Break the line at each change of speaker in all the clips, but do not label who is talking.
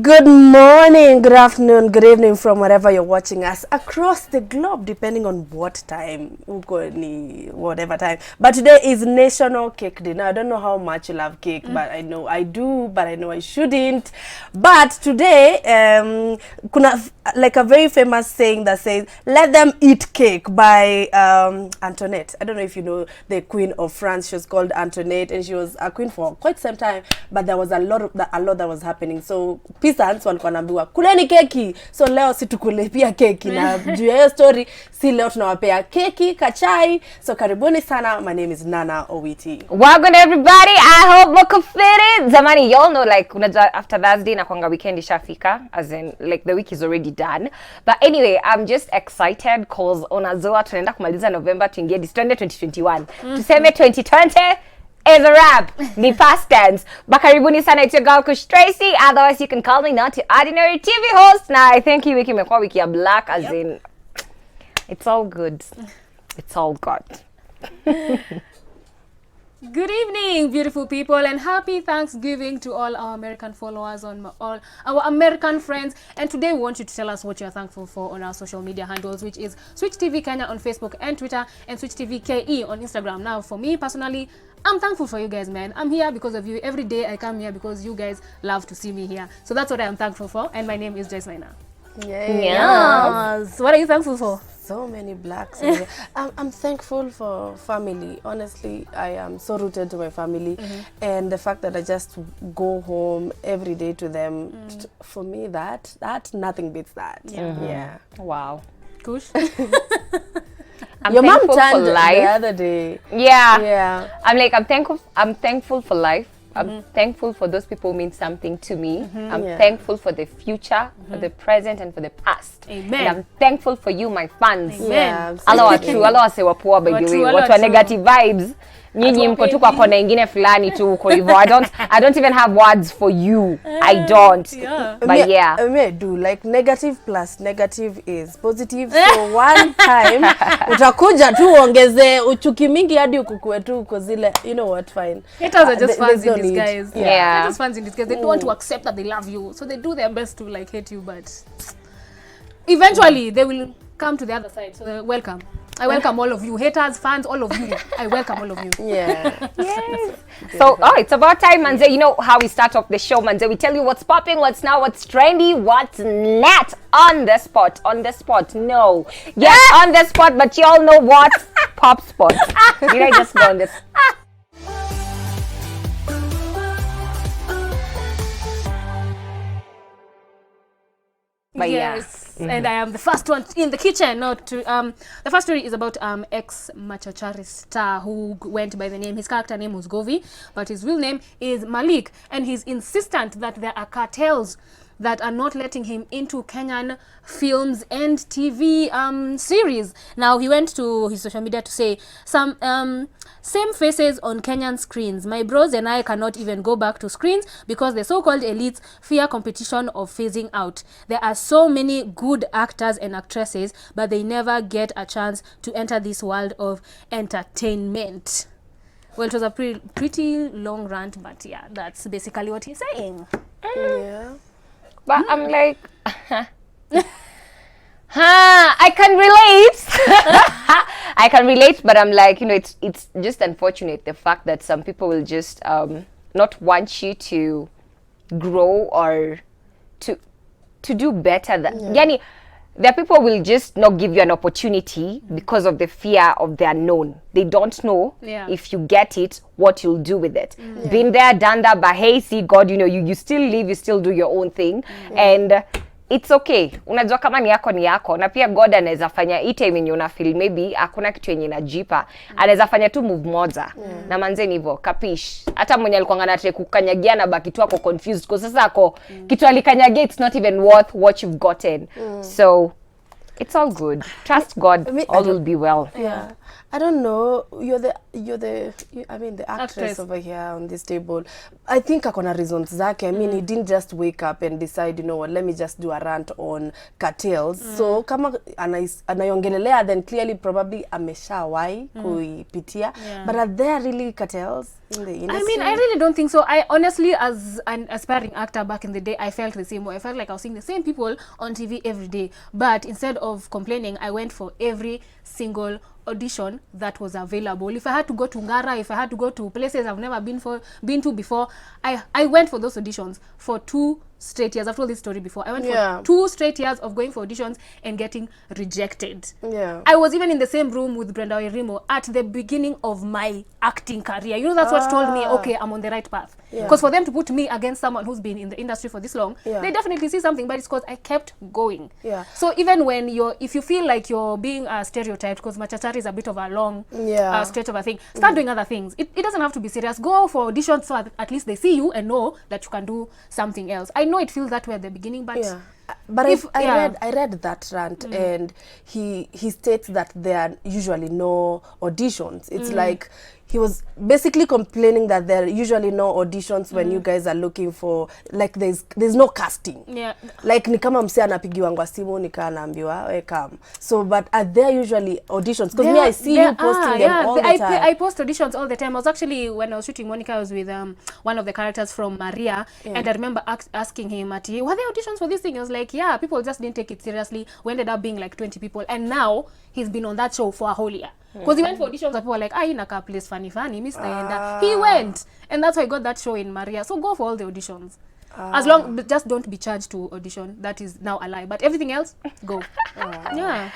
Good morning, good afternoon, good evening from wherever you're watching us across the globe, depending on what time, whatever time. But today is National Cake Day. Now, I don't know how much you love cake, but I know I do, but I know I shouldn't. But today, kuna like a very famous saying that says, "Let them eat cake" by Antoinette. I don't know if you know the Queen of France. She was called Antoinette, and she was a queen for quite some time. But there was a lot that was happening. So peasants walikuwa naambiwa kuleni keki. So leo si tukule pia keki na juu ya hiyo story si leo tunawapea keki kachai. So karibuni sana. My name is Nana Owiti.
Welcome everybody. I hope look fitted. Zamani, y'all know like after Thursday na kwanga weekend ishafika, as in like the week is already done. But anyway, I'm just excited cause onazoa tunaenda kumaliza November tuingie December 2021. Tuseme 2020 is a wrap. The past tense. Bakaribuni sana, it's your girl Kush Tracy. Otherwise, you can call me not the ordinary TV host. Now, I think you wiki mekwa wiki ya black, as in, it's all good. It's all good.
Good evening, beautiful people, and happy Thanksgiving to all our American followers, on all our American friends. And today we want you to tell us what you're thankful for on our social media handles, which is Switch TV Kenya on Facebook and Twitter, and Switch TV KE on Instagram. Now, for me personally, I'm thankful for you guys, man. I'm here because of you. Every day I come here because you guys love to see me here. So that's what I am thankful for. And my name is Joyce Maina.
Yes.
What are you thankful for?
So many blacks. I'm thankful for family. Honestly, I am so rooted to my family, and the fact that I just go home every day to them. For me, that nothing beats that. Yeah.
Wow.
Kush?
Your mom
thankful
turned
for life.
the other day.
Yeah. I'm thankful for life. I'm thankful for those people who mean something to me. I'm thankful for the future, for the present, and for the past.
Amen.
And I'm thankful for you, my fans.
Yeah,
Alo wa true, alo wa sewa poa by the way. Watu wa negative vibes. Nyinyi mko tu kwa kona ingine fulani tu uko hivyo. I don't even have words for you. I don't. But yeah.
Me do like negative plus negative is positive. So one time utakuja tu uongeze uchuki mingi hadi ukukue tu uko zile, you know what, fine.
Haters are just fans in disguise.
Yeah.
They're just fans in disguise. They don't want to accept that they love you. So they do their best to like hate you, but eventually they will come to the other side. So welcome. I welcome all of you, haters, fans, all of you. I welcome all of you.
Yeah. Yes. So, it's about time, Manze. You know how we start off the show, Manze. We tell you what's popping, what's now, what's trendy, what's not on the spot. On the spot, no. Yes, on the spot, but you all know what? Pop spot. Did I just go on this? But
yes, and I am the first one in the kitchen. The first story is about ex-Machachari star who went by the name, his character name was Govi, but his real name is Malik, and he's insistent that there are cartels that are not letting him into Kenyan films and TV series. Now, he went to his social media to say, some same faces on Kenyan screens. My bros and I cannot even go back to screens because the so-called elites fear competition of phasing out. There are so many good actors and actresses, but they never get a chance to enter this world of entertainment. Well, it was a pretty long rant, but yeah, that's basically what he's saying.
Yeah.
But I'm like, I can relate. I can relate, but I'm like, you know, it's just unfortunate the fact that some people will just not want you to grow or to do better than Yani, there people will just not give you an opportunity because of the fear of the unknown. They don't know if you get it, what you'll do with it. Been there, done that, but hey, see God, you know, you still live, you still do your own thing. And it's okay. Unajua kama ni yako. Na pia God anaweza fanya hii time yenye una feel maybe hakuna kitu yenye inajipa. Anaweza fanya tu move moja. Na manzeni hivyo, kapish. Hata mwenye alikuwa anataka kukanyagia na baki tu ako confused kwa sasa ako kitu alikanyagia, it's not even worth what you've gotten. So it's all good. Trust God, all will be well.
Yeah. I don't know. I mean, the actress over here on this table. I think akona reasons zake. I mean, he didn't just wake up and decide, you know what, let me just do a rant on cartels. So kama anayongelelea, then clearly probably ameshawai kuipitia. But are there really cartels in the industry?
I mean, I really don't think so. I honestly, as an aspiring actor back in the day, I felt the same way. I felt like I was seeing the same people on TV every day. But instead of complaining, I went for every single audition that was available. If I had to go to Ngara, if I had to go to places I've never been to before, I went for those auditions for 2 straight years. I've told this story before. I went for 2 straight years of going for auditions and getting rejected. I was even in the same room with Brenda Wairimu at the beginning of my acting career. You know, that's what told me, okay, I'm on the right path. Because for them to put me against someone who's been in the industry for this long, they definitely see something, but it's because I kept going. So even when if you feel like you're being stereotyped, because Machachari is a bit of a long stretch of a thing, start doing other things. It doesn't have to be serious. Go for auditions so at least they see you and know that you can do something else. I know it feels that way at the beginning, but
but I read that rant, and he states that there are usually no auditions. It's like he was basically complaining that there are usually no auditions when you guys are looking for, like there's no casting. Like ni kama mse anapigiwa ngwa simu nikaambiwa come. So but are there usually auditions? Because me I see you posting them all the time.
I post auditions all the time. I was actually, when I was shooting Monica, I was with one of the characters from Maria, and I remember asking him, were there auditions for this thing? I was like, yeah, people just didn't take it seriously. We ended up being like 20 people, and now he's been on that show for a whole year. Because he went for auditions and people were like, inaka place funny, Miss Naenda. He went, and that's why I got that show in Maria. So go for all the auditions. As long, just don't be charged to audition. That is now a lie. But everything else, go.
Well,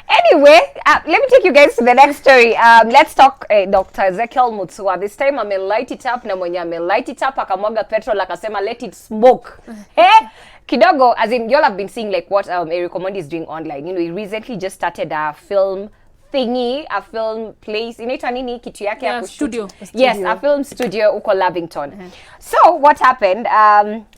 anyway, let me take you guys to the next story. Let's talk Dr. Ezekiel Mutua. This time I'm light it up. Na mwenye light it up akamwaga petrol akasema let it smoke. Kidogo, as in y'all have been seeing like what Erick Omondi is doing online. You know, he recently just started a film thingy, a film place, inaitwa nini kitu yake ya
studio.
Yes, a film studio uko Lavington. So what happened,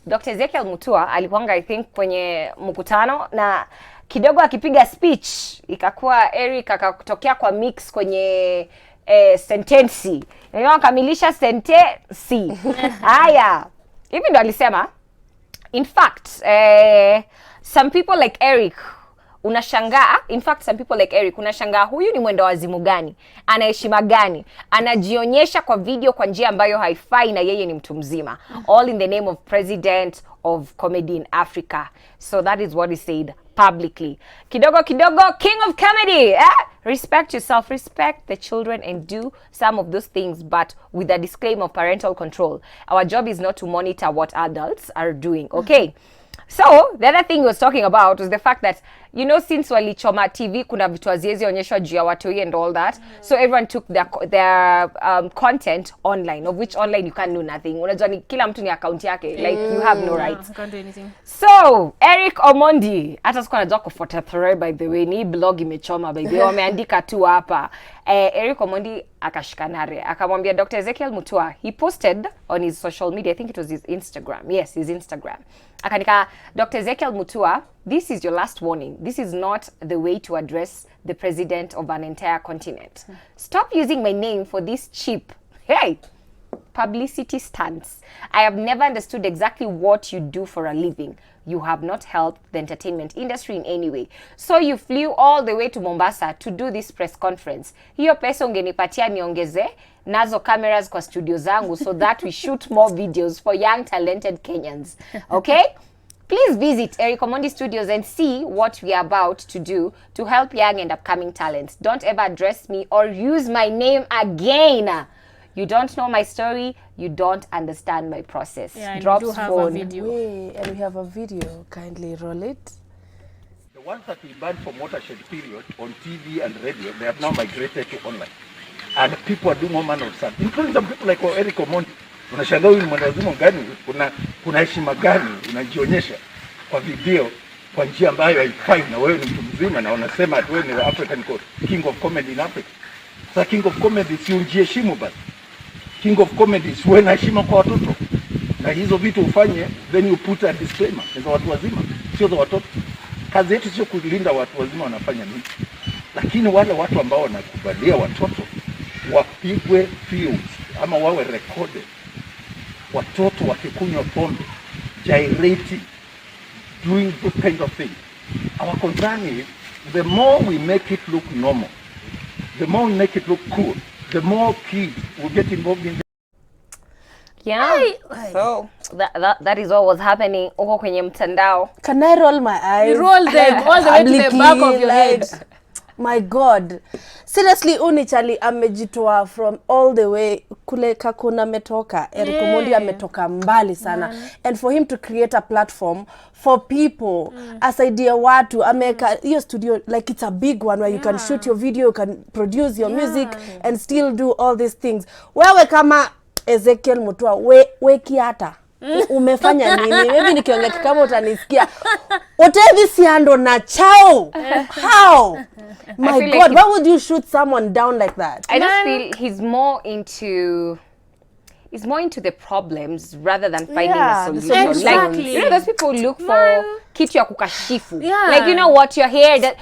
Dr. Ezekiel Mutua alikuanga I think kwenye mkutano na kidogo akipiga speech ikakuwa Erick akatokea kwa mix kwenye sentensi. Ndio akamilisha sentensi. Haya. Hivi ndo alisema, in fact, some people like Erick unashangaa, in fact some people like Erick unashangaa huyu ni mwendo wazimu gani, anaheshima gani, anajionyesha kwa video kwa njia ambayo haifai na yeye ni mtu mzima, all in the name of president of comedy in Africa. So that is what he said publicly. Kidogo king of comedy, respect yourself, respect the children and do some of those things, but with a disclaimer of parental control. Our job is not to monitor what adults are doing, okay? So, the other thing he was talking about was the fact that, you know, since walichoma TV, kuna vitu haziwezi onyeshwa juu ya watoi and all that. So, everyone took their content online, of which online you can't do nothing. Unajua ni kila mtu ni account yake. Like, you have no rights.
You can't do anything.
So, Erick Omondi, hata sikuwa najua kufuata thread by the way, ni blog imechoma by the way, wameandika tu hapa. Erick Omondi akashikanare, akamwambia Dr. Ezekiel Mutua, he posted on his social media, I think it was his Instagram. Yes, his Instagram. Akanika, Dr. Ezekiel Mutua, this is your last warning. This is not the way to address the president of an entire continent. Stop using my name for this cheap, publicity stunts. I have never understood exactly what you do for a living. You have not helped the entertainment industry in any way. So you flew all the way to Mombasa to do this press conference. Hiyo pesa ungenipatia niongeze nazo cameras kwa studio zangu so that we shoot more videos for young talented Kenyans. Okay? Please visit Erick Omondi Studios and see what we are about to do to help young and upcoming talents. Don't ever address me or use my name again. You don't know my story. You don't understand my process.
Yeah,
Drops
we do have
phone.
a video.
And we have a video. Kindly roll it.
The ones that we banned from watershed period on TV and radio, they have now migrated to online. And people are doing all manner of stuff, including some people like Erick Omondi. Unashangaa huyu ni mwanazumu gani? Kuna heshima gani unajionyesha kwa video kwa njia ambayo haifai, na wewe ni mtu mzima na unasema ati wewe ni African King of Comedy in Africa. Sasa King of Comedy si ujiheshimu basi. King of Comedy si wewe na heshima kwa watoto. Na hizo vitu ufanye, then you put a disclaimer. Ni za watu wazima, sio za watoto. Kazi yetu sio kulinda watu wazima wanafanya nini. Lakini wale watu ambao wanakubalia watoto wapigwe fields ama wawe recorded, watoto wakikunywa pombe, gyrating, doing those kind of things. Our concern is, the more we make it look normal, the more we make it look cool, the more kids will get involved in the...
Yeah. So that is what was happening huko kwenye mtandao.
Can I roll my eyes?
You roll them all the way to the back of your head.
My God. Seriously, Unichali amejitoa from all the way kule Kakuna ametoka. Erick Omondi ametoka mbali sana. And for him to create a platform for people, asaidia watu, ameka hiyo studio, like it's a big one where you can shoot your video, you can produce your music and still do all these things. Wewe kama Ezekiel Mutua, we kiata. Umefanya nini? Maybe nikiongea kama utanisikia. Whatever siando na chao. How? My God, like why would you shoot someone down like that?
I just feel he's more into the problems rather than finding a solution.
Exactly.
Like, you know, those people look for kitu ya kukashifu. Like, you know what, your hair, that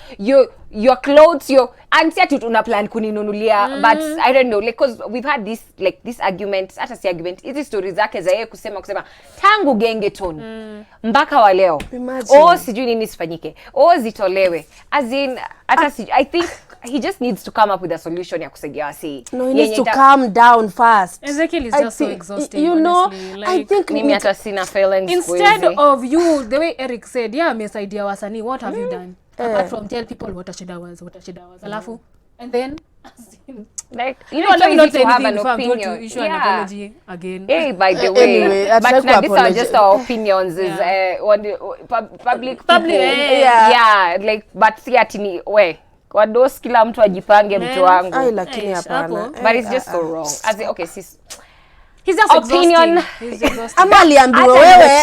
your clothes, your ansia tutuna plan kuninunulia, but I don't know, like, cause we've had this argument, hata si argument, hizi stories zake za yeye kusema tangu gengeton mpaka wa leo. Sijui nini sifanyike. Zitolewe. As in, I think he just needs to come up with a solution ya kusaidia wasi.
No, he needs to calm down fast.
Ezekiel is just so exhausting,
you know,
honestly. Like,
I think
mimi hata sina feelings.
Instead of you, the way Erick said, amesaidia wasanii, what have you done? Apart from tell people what a shida was. Alafu, and then,
like, you know, let me not to have an opinion.
To issue an apology again.
Hey, by the way,
anyway,
but now these are just our opinions. Is public people. Yeah, like, but tini we. Kwa dos kila mtu ajipange mtu wangu.
Ai, lakini hapana.
But it's just so wrong. As in, okay, sis.
He's just
opinion.
Ama aliambiwa wewe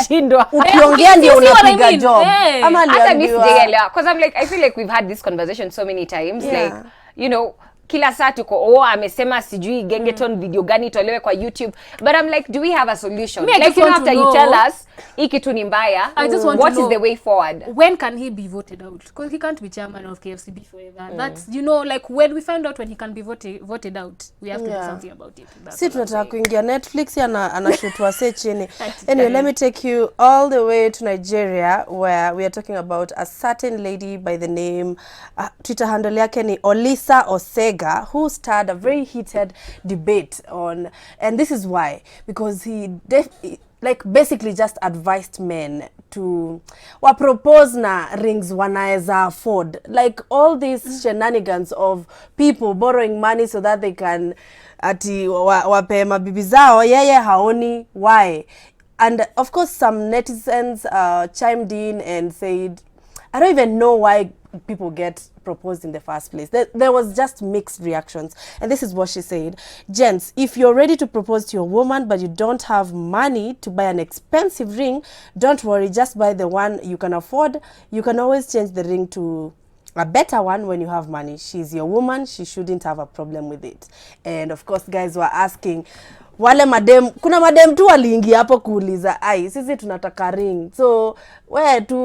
ukiongea ndio unapiga job. Ama aliambiwa.
Because I'm like, I feel like we've had this conversation so many times. Like, you know, kila saa tuko amesema sijui gengeton video gani tolewe kwa YouTube, but I'm like, do we have a solution? Like, you know, after you tell us hiki tu ni mbaya, what is the way forward?
When can he be voted out? Because he can't be chairman of KFCB forever. That's, you know, like, when we find out when he can be voted out, we have to do something about it.
Si tunataka kuingia Netflix anashutwa se chini. Anyway, let me take you all the way to Nigeria, where we are talking about a certain lady by the name, Twitter handle yake ni Olisa Osega, who started a very heated debate on, and this is why, because he basically just advised men to propose na rings wanaeza afford, like all these shenanigans of people borrowing money so that they can wape mabibi zao, yeye haoni why. And of course some netizens chimed in and said, I don't even know why people get proposed in the first place. There was just mixed reactions. And this is what she said. Gents, if you're ready to propose to your woman but you don't have money to buy an expensive ring, don't worry, just buy the one you can afford. You can always change the ring to a better one when you have money. She's your woman, she shouldn't have a problem with it. And of course, guys were asking, wale madem, kuna madem tu waliingia hapo kuuliza, sisi tunataka ring. So, where to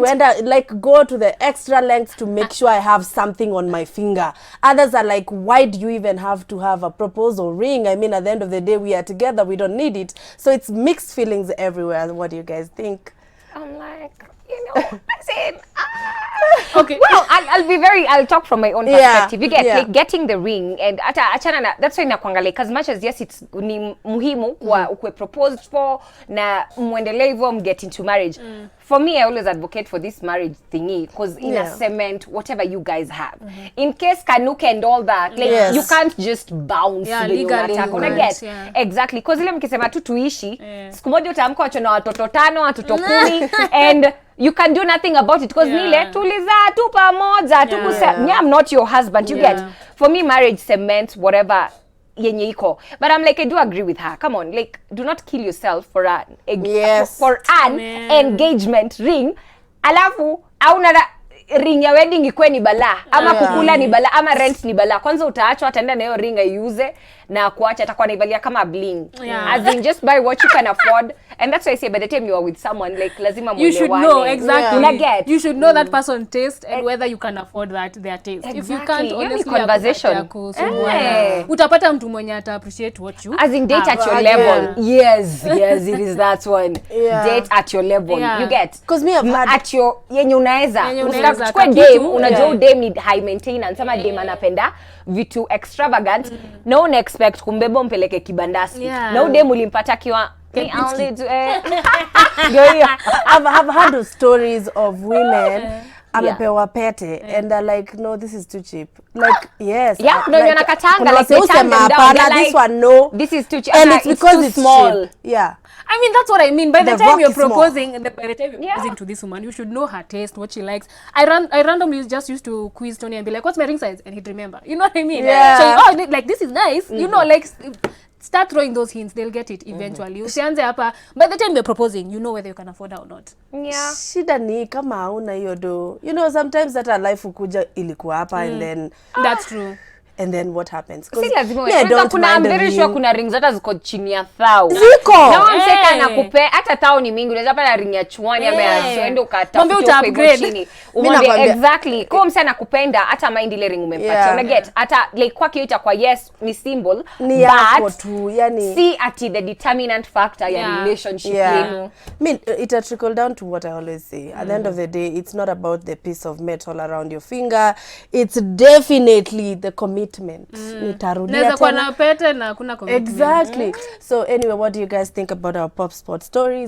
like go to the extra lengths to make sure I have something on my finger. Others are like, why do you even have to have a proposal ring? I mean, at the end of the day, we are together, we don't need it. So it's mixed feelings everywhere. What do you guys think?
I'm like, you know, I said,
okay.
Well, I'll talk from my own perspective. You get like getting the ring, and achana na, that's why nakwanga like, as much as yes, it's ni muhimu kwa ukwe proposed for na muendelee hivyo get into marriage. For me, I always advocate for this marriage thingy because in a cement whatever you guys have. In case kanuke and all that, like you can't just bounce legally. Exactly, because ile mkisema tu tuishi, siku moja utaamka wacho na watoto 5, watoto 10 and you can do nothing about it because nile tulizaa tu pamoja tu I'm not your husband, you get. For me, marriage cements whatever yenye iko. But I'm like, I do agree with her. Come on, like, do not kill yourself for an engagement ring. Alafu hauna ring ya wedding ikwe ni bala ama kukula ni bala ama rent ni bala. Kwanza utaachwa ataenda na hiyo ring aiuze na kuacha atakuwa naivalia kama bling. As in, just buy what you can afford And that's why I say by the time you are with someone, like lazima
You should
muelewane.
know exactly.
Una get.
You should know that person's taste and whether you can afford their taste. If you
Exactly.
can't,
Hiyo ni
honestly,
conversation.
Utapata mtu mwenye ata appreciate what you
As in date at your
again.
level. Yes, it is that one.
Yeah.
Date at your level.
Yeah.
You get.
Because me, I've had
At your yenye unaweza.
Yenye unaweza,
Usichukue
kakitu,
dem, unajua
yeah.
dem need high maintenance ama dem anapenda vitu extravagant. No one expect kumbeba mpeleke kibandasi.
Yeah.
No dem ulimpata kiwa me only do
I've heard stories of women amepewa pete and they're like, no, this is too cheap. Like, yes.
Yeah, no,
like,
wanakatanga,
kuna
like, they
wase
turn
usema
them down.
hapana,
They're
this
like,
one no.
this is too cheap.
And it's because
too
it's
small.
cheap. Yeah.
I mean, that's what I mean. By the
The
time
rock
you're
is small.
proposing, by the time you're proposing to this woman, you should know her taste, what she likes. I randomly just used to quiz Tony and be like, what's my ring size? And he'd remember. You know what I mean?
Yeah.
So, like, this is nice. You know, like, start throwing those hints. They'll get it eventually. Usianze hapa. By the time you're proposing, you know whether you can afford her or not.
Yeah.
Shida ni kama hauna hiyo do. You know, sometimes that our life ukuja ilikuwa hapa and then
That's true.
and then what happens? 'Cause
Si lazima
me, I don't
kuna
mind
I'm very
the
sure
ring.
kuna ring zata ziko chini ya 1000.
Ziko.
Na mseka
Hey.
anakupe hata 1000 ni mingi, unaweza pata ring ya chwani ama ya
Hey.
uende
Mwambie
ukatafuta
uta
huko hivyo
upgrade.
chini. Umwambie
nakwambia-
exactly. Kwa msana anakupenda hata mind ile ring umempatia.
Yeah.
Una get hata like kwake itakuwa yes ni symbol
Ni yako
but
tu, yani.
see ati the determinant factor ya
Yeah.
relationship
Yeah.
yenu.
I mean, it'll trickle down to what I always say. At the end of the day, it's not about the piece of metal around your finger. It's definitely the commitment. Nitarudia
Naweza kuwa
tena.
na pete na kuna commitment.
Exactly. So anyway, what do you guys think about our pop sport stories?